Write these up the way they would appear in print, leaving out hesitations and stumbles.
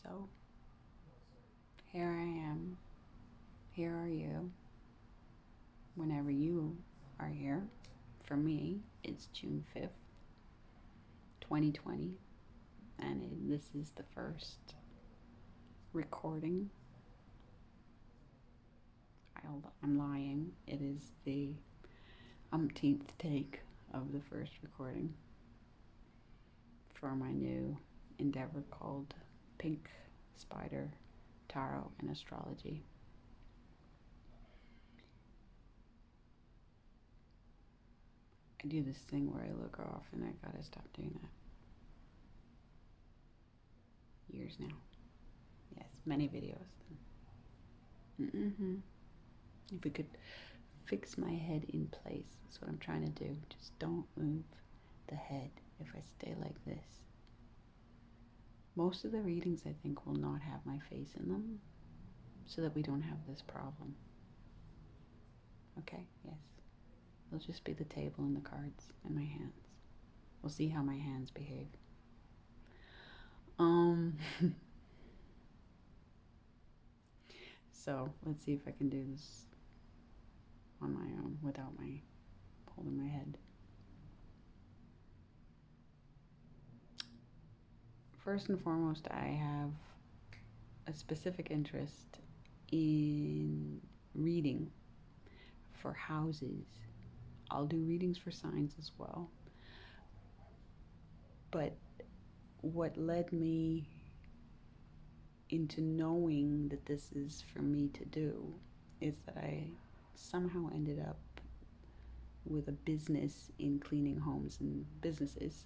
So here I am. Here are you. Whenever you are here. For me, it's June 5th, 2020. And this is the first recording. I'm lying. It is the umpteenth take of the first recording for my new endeavor called Pink Spider Tarot and Astrology. I do this thing where I look off and I gotta stop doing that. Years now. Yes, many videos. If we could fix my head in place, that's what I'm trying to do. Just don't move the head if I stay like this. Most of the readings, I think, will not have my face in them so that we don't have this problem. Okay, yes. It'll just be the table and the cards and my hands. We'll see how my hands behave. So let's see if I can do this on my own without my holding my head. First and foremost, I have a specific interest in reading for houses. I'll do readings for signs as well. But what led me into knowing that this is for me to do is that I somehow ended up with a business in cleaning homes and businesses.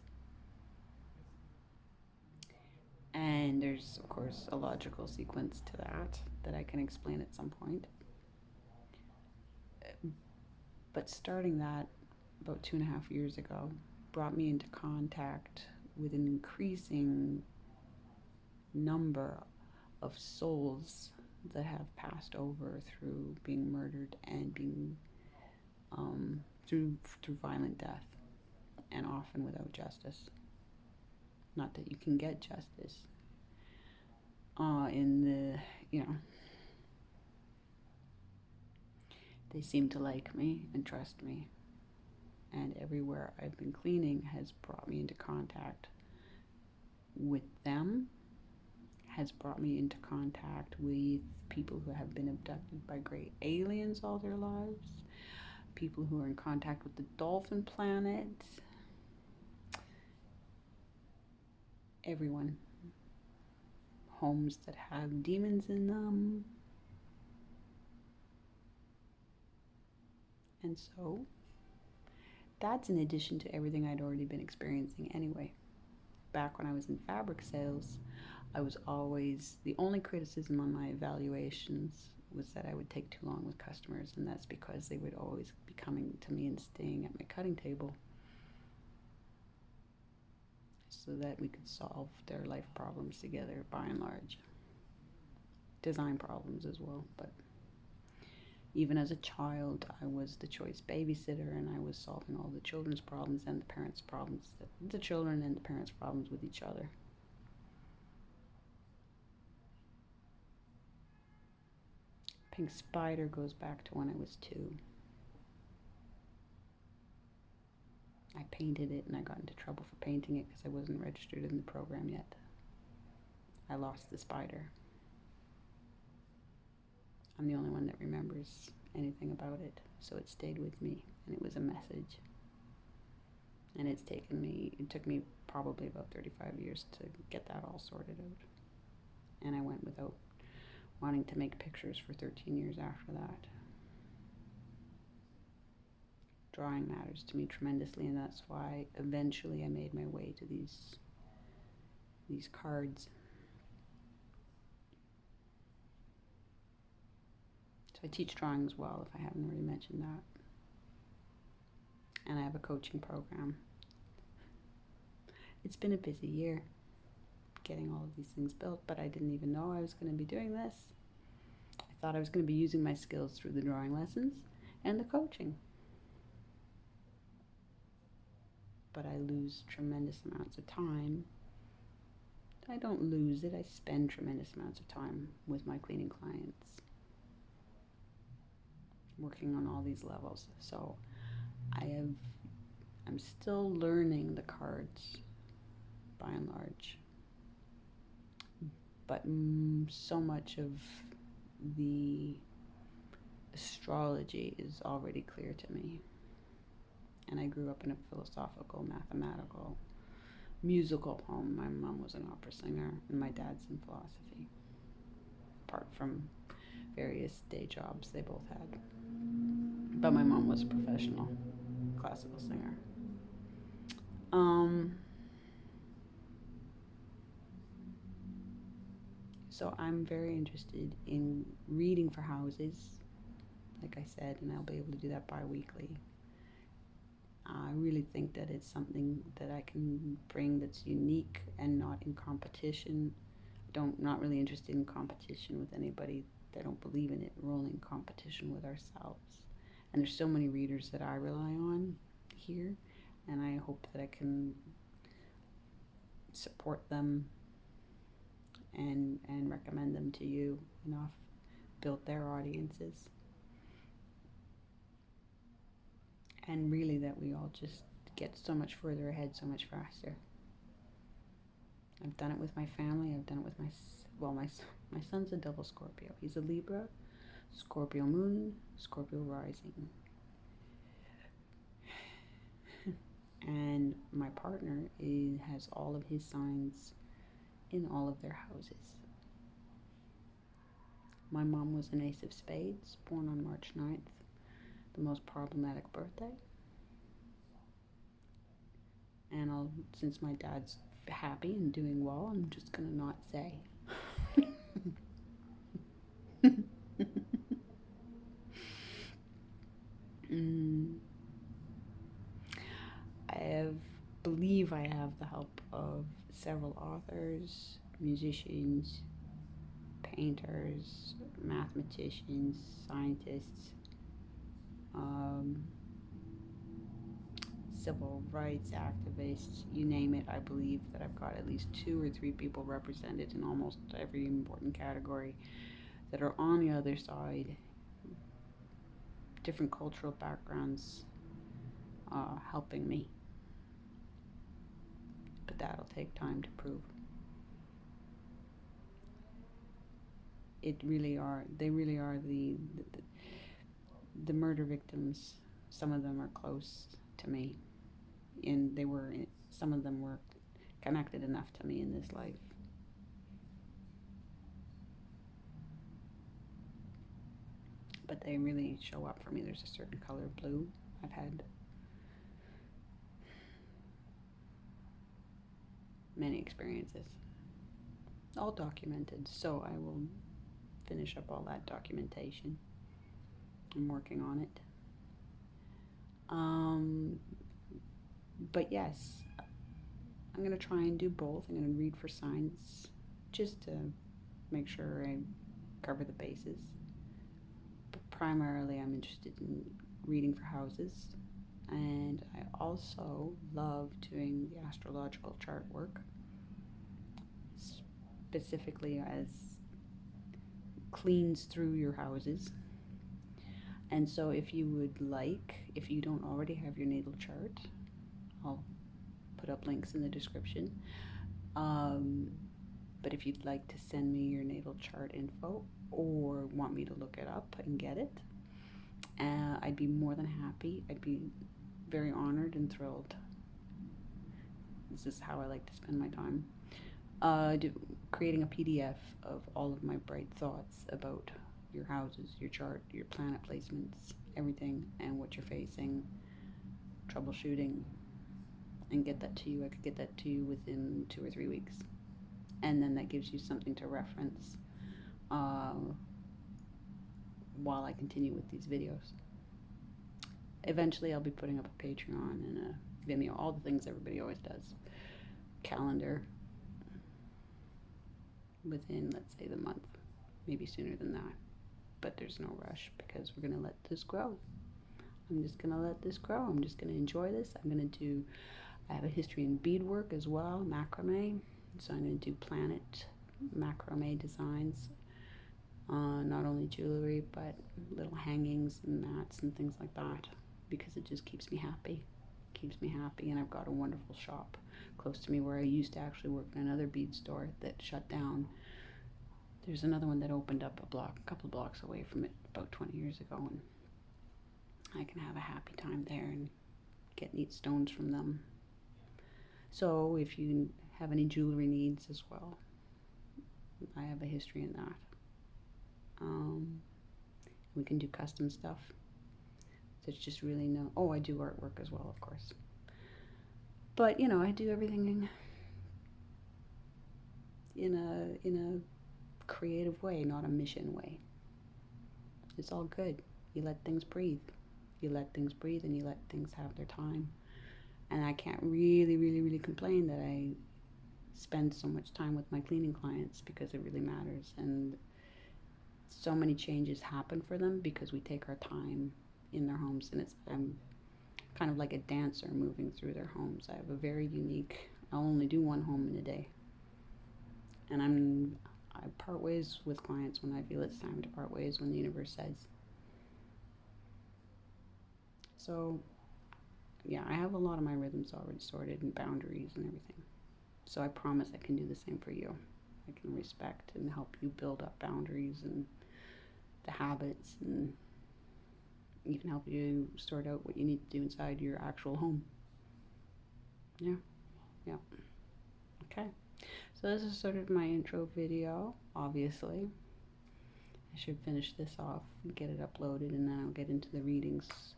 And there's, of course, a logical sequence to that I can explain at some point. But starting that about 2.5 years ago brought me into contact with an increasing number of souls that have passed over through being murdered and being through violent death, and often without justice. Not that you can get justice in the, they seem to like me and trust me, and everywhere I've been cleaning has brought me into contact with them, has brought me into contact with people who have been abducted by great aliens all their lives, people who are in contact with the dolphin planet, everyone. Homes that have demons in them. And so that's in addition to everything I'd already been experiencing anyway. Back when I was in fabric sales, I was always, the only criticism on my evaluations was that I would take too long with customers, and that's because they would always be coming to me and staying at my cutting table so that we could solve their life problems together, by and large. Design problems as well, but even as a child, I was the choice babysitter, and I was solving all the children's problems and the parents' problems, the children and the parents' problems with each other. Pink Spider goes back to when I was 2. I painted it, and I got into trouble for painting it because I wasn't registered in the program yet. I lost the spider. I'm the only one that remembers anything about it, so it stayed with me, and it was a message. And it took me probably about 35 years to get that all sorted out. And I went without wanting to make pictures for 13 years after that. Drawing matters to me tremendously, and that's why eventually I made my way to these cards. So I teach drawing as well, if I haven't already mentioned that. And I have a coaching program. It's been a busy year getting all of these things built, but I didn't even know I was going to be doing this. I thought I was going to be using my skills through the drawing lessons and the coaching. But I lose tremendous amounts of time I don't lose it. I spend tremendous amounts of time with my cleaning clients working on all these levels. So I'm still learning the cards by and large, but so much of the astrology is already clear to me. And I grew up in a philosophical, mathematical, musical home. My mom was an opera singer, and my dad's in philosophy, apart from various day jobs they both had. But my mom was a professional classical singer. So I'm very interested in reading for houses, like I said, and I'll be able to do that bi-weekly. I really think that it's something that I can bring that's unique and not in competition. Not really interested in competition with anybody. I don't believe in it. We're only in competition with ourselves. And there's so many readers that I rely on here, and I hope that I can support them and recommend them to you enough, build their audiences. And really that we all just get so much further ahead, so much faster. I've done it with my family. I've done it with my son's a double Scorpio. He's a Libra, Scorpio moon, Scorpio rising. And my partner has all of his signs in all of their houses. My mom was an Ace of Spades, born on March 9th, the most problematic birthday. And since my dad's happy and doing well, I'm just gonna not say. Believe I have the help of several authors, musicians, painters, mathematicians, scientists, civil rights activists, you name it. I believe that I've got at least 2 or 3 people represented in almost every important category that are on the other side, different cultural backgrounds, helping me. But that'll take time to prove. They really are the murder victims. Some of them are close to me, and some of them were connected enough to me in this life. But they really show up for me. There's a certain color of blue. I've had many experiences, all documented, so I will finish up all that documentation. I'm working on it. But yes, I'm going to try and do both. I'm going to read for signs just to make sure I cover the bases. But primarily I'm interested in reading for houses, and I also love doing the astrological chart work, specifically as cleans through your houses. And so if you don't already have your natal chart, I'll put up links in the description. But if you'd like to send me your natal chart info or want me to look it up and get it, I'd be more than happy. I'd be very honored and thrilled. This is how I like to spend my time. Creating a PDF of all of my bright thoughts about your houses, your chart, your planet placements, everything, and what you're facing, troubleshooting, and get that to you. I could get that to you within 2 or 3 weeks. And then that gives you something to reference while I continue with these videos. Eventually I'll be putting up a Patreon and a Vimeo, all the things everybody always does. Calendar within, let's say, the month, maybe sooner than that. But there's no rush because we're going to let this grow. I'm just going to let this grow. I'm just going to enjoy this. I have a history in beadwork as well, macrame. So I'm going to do planet macrame designs, not only jewelry, but little hangings and mats and things like that, because it just keeps me happy. Keeps me happy, and I've got a wonderful shop close to me where I used to actually work in another bead store that shut down. There's another one that opened up a couple of blocks away from it about 20 years ago, and I can have a happy time there and get neat stones from them. So if you have any jewelry needs as well, I have a history in that. We can do custom stuff. There's just really no. Oh, I do artwork as well, of course. But I do everything in a creative way, not a mission way. It's all good. You let things breathe. You let things breathe, and you let things have their time. And I can't really complain that I spend so much time with my cleaning clients, because it really matters. And so many changes happen for them because we take our time in their homes. And I'm kind of like a dancer moving through their homes. I have a very unique, I'll only do one home in a day. And I part ways with clients when I feel it's time to part ways, when the universe says. So yeah, I have a lot of my rhythms already sorted and boundaries and everything. So I promise I can do the same for you. I can respect and help you build up boundaries and the habits, and even help you sort out what you need to do inside your actual home. Yeah. Okay. So this is sort of my intro video, obviously. I should finish this off and get it uploaded, and then I'll get into the readings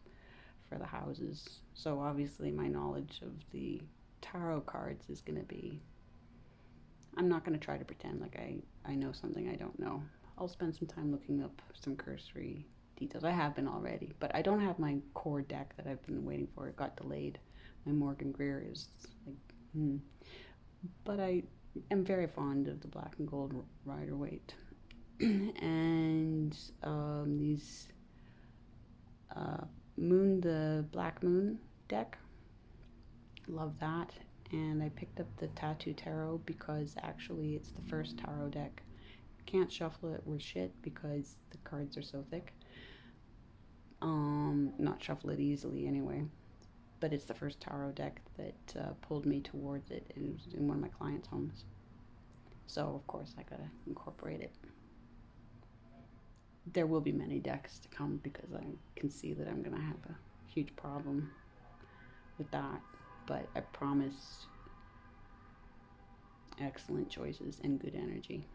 for the houses. So obviously my knowledge of the tarot cards is going to be, I'm not going to try to pretend like I know something I don't know. I'll spend some time looking up some cursory details. I have been already, but I don't have my core deck that I've been waiting for. It got delayed. My Morgan Greer is like, But I am very fond of the black and gold Rider-Waite. And these the Black Moon deck. Love that. And I picked up the Tattoo Tarot because actually it's the first tarot deck. Can't shuffle it with shit because the cards are so thick. Not shuffle it easily anyway. But it's the first tarot deck that pulled me towards it. It was in one of my clients' homes. So, of course, I gotta incorporate it. There will be many decks to come because I can see that I'm gonna have a huge problem with that. But I promise excellent choices and good energy.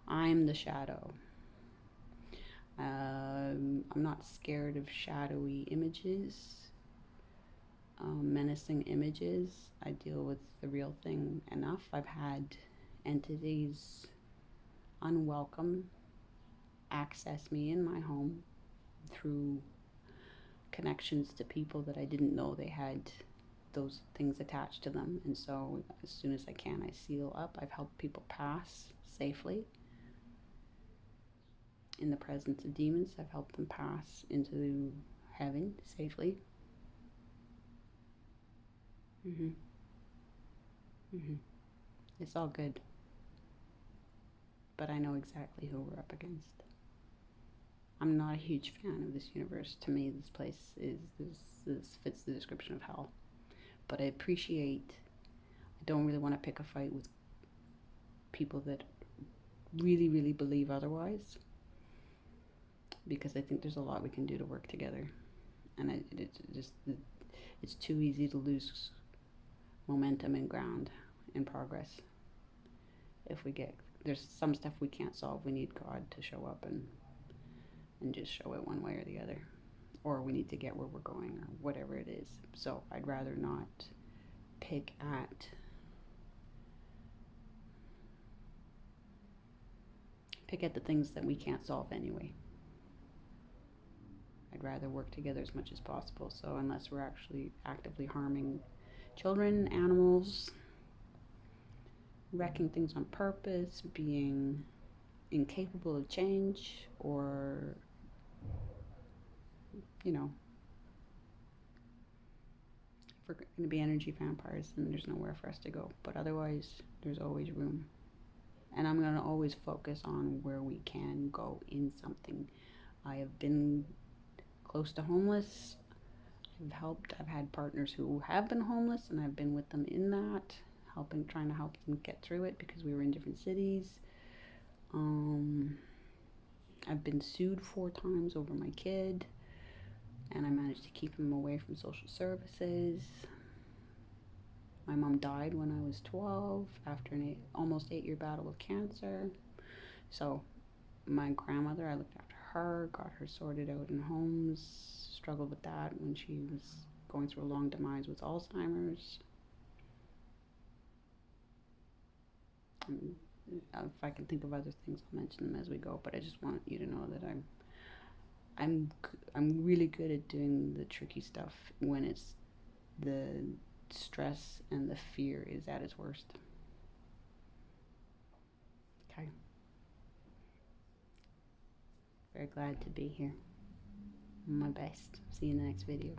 I'm the shadow. I'm not scared of shadowy images. Menacing images. I deal with the real thing enough. I've had entities unwelcome access me in my home through connections to people that I didn't know they had those things attached to them. And so as soon as I can, I seal up. I've helped people pass safely in the presence of demons. I've helped them pass into heaven safely. It's all good. But I know exactly who we're up against. I'm not a huge fan of this universe. To me, this place this fits the description of hell. But I don't really want to pick a fight with people that really believe otherwise, because I think there's a lot we can do to work together. And it's too easy to lose momentum and ground and progress. There's some stuff we can't solve. We need God to show up and just show it one way or the other, or we need to get where we're going, or whatever it is. So I'd rather not pick at the things that we can't solve anyway. I'd rather work together as much as possible. So unless we're actually actively harming children, animals, wrecking things on purpose, being incapable of change, or we're going to be energy vampires, then there's nowhere for us to go. But otherwise, there's always room. And I'm going to always focus on where we can go in something. I have been close to homeless. I've had partners who have been homeless, and I've been with them in that, trying to help them get through it because we were in different cities. I've been sued 4 times over my kid, and I managed to keep him away from social services. My mom died when I was 12 after an almost 8-year battle with cancer. So my grandmother, I looked after her, got her sorted out in homes, struggled with that when she was going through a long demise with Alzheimer's. If I can think of other things, I'll mention them as we go. But I just want you to know that I'm really good at doing the tricky stuff when it's the stress and the fear is at its worst. Okay. Very glad to be here. My best. See you in the next video.